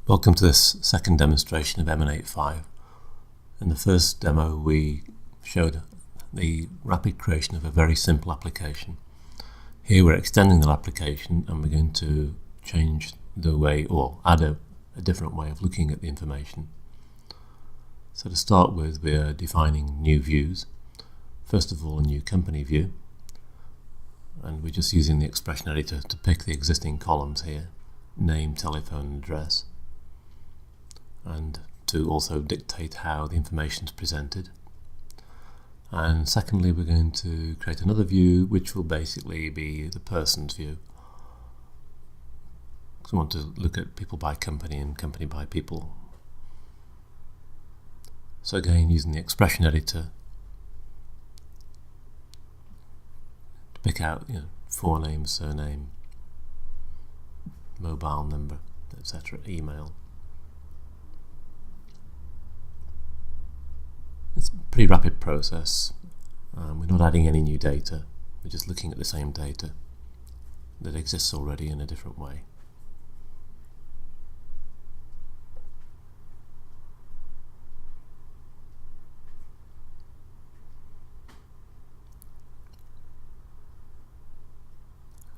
Welcome to this second demonstration of Emanate5. In the first demo we showed the rapid creation of a very simple application. Here we're extending that application and we're going to change the way, or add a different way of looking at the information. So to start with, we're defining new views. First of all, a new company view, and we're just using the expression editor to pick the existing columns here: name, telephone, address, and to also dictate how the information is presented. And secondly, we're going to create another view which will basically be the person's view. So we want to look at people by company and company by people. So again, using the expression editor to pick out forename, surname, mobile number, etc., email. It's a pretty rapid process. We're not adding any new data, we're just looking at the same data that exists already in a different way.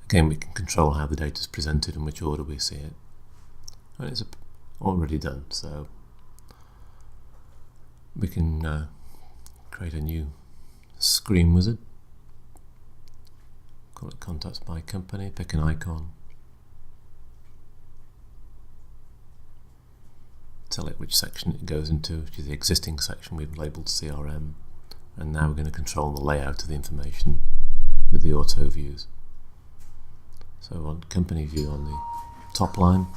Again, we can control how the data is presented and which order we see it. And it's already done, so we can create a new screen wizard, call it contacts by company, pick an icon, tell it which section it goes into, which is the existing section we've labelled CRM, and now we're going to control the layout of the information with the auto views. So on company view on the top line,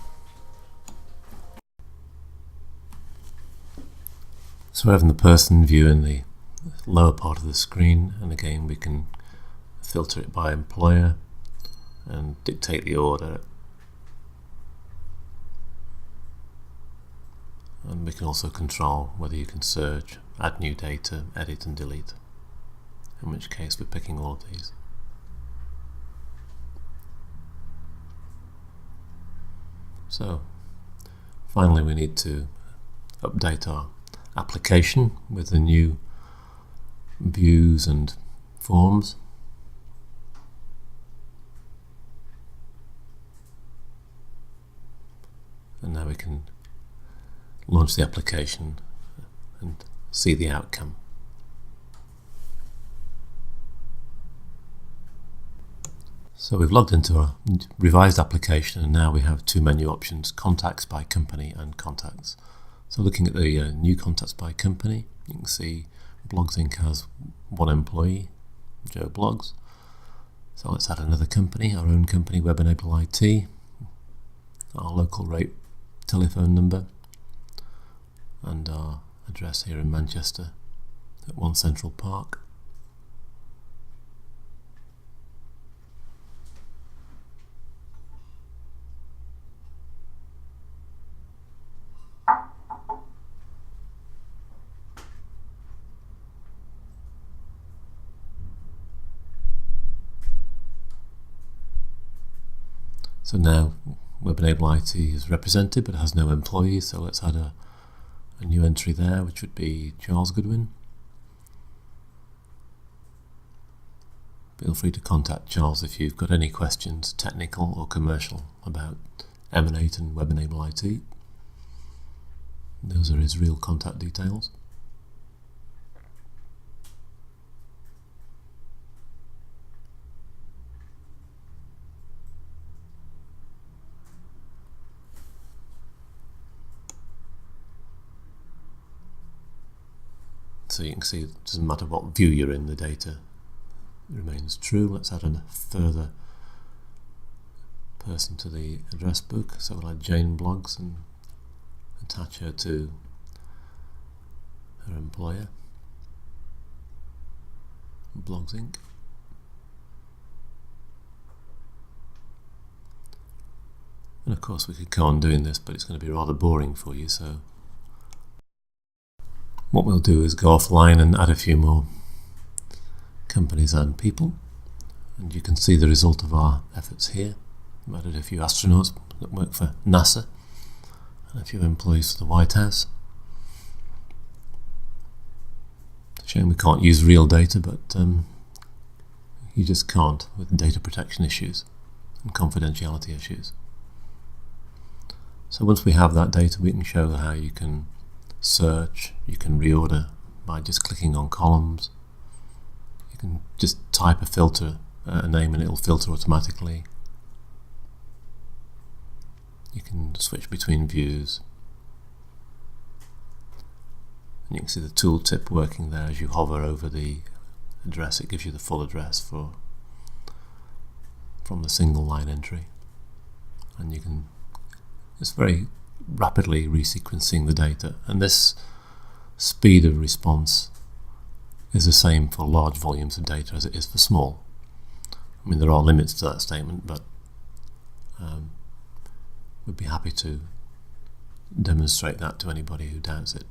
so we're having the person view in the lower part of the screen, and again we can filter it by employer and dictate the order, and we can also control whether you can search, add new data, edit and delete, in which case we're picking all of these. So finally we need to update our application with the new views and forms. And now we can launch the application and see the outcome. So we've logged into our revised application, and now we have two menu options: contacts by company and contacts. So looking at the new contacts by company, you can see Blogs Inc. has one employee, Joe Blogs. So let's add another company, our own company, webenableit, our local rate telephone number, and our address here in Manchester at 1 Central Park. So now webenableit is represented but has no employees, so let's add a new entry there, which would be Charles Goodwin. Feel free to contact Charles if you've got any questions, technical or commercial, about Emanate and webenableit. Those are his real contact details. So you can see it doesn't matter what view you're in, the data remains true. Let's add a further person to the address book. So we'll add Jane Blogs and attach her to her employer, Blogs Inc. And of course we could go on doing this, but it's going to be rather boring for you, so what we'll do is go offline and add a few more companies and people, and you can see the result of our efforts here. We've added a few astronauts that work for NASA, and a few employees for the White House. Shame we can't use real data, but you just can't with data protection issues and confidentiality issues. So once we have that data, we can show how you can search, you can reorder by just clicking on columns. You can just type a filter, a name, and it'll filter automatically. You can switch between views. And you can see the tooltip working there as you hover over the address. It gives you the full address from the single line entry. And you can, it's very rapidly resequencing the data. And this speed of response is the same for large volumes of data as it is for small. I mean, there are limits to that statement, but we'd be happy to demonstrate that to anybody who doubts it.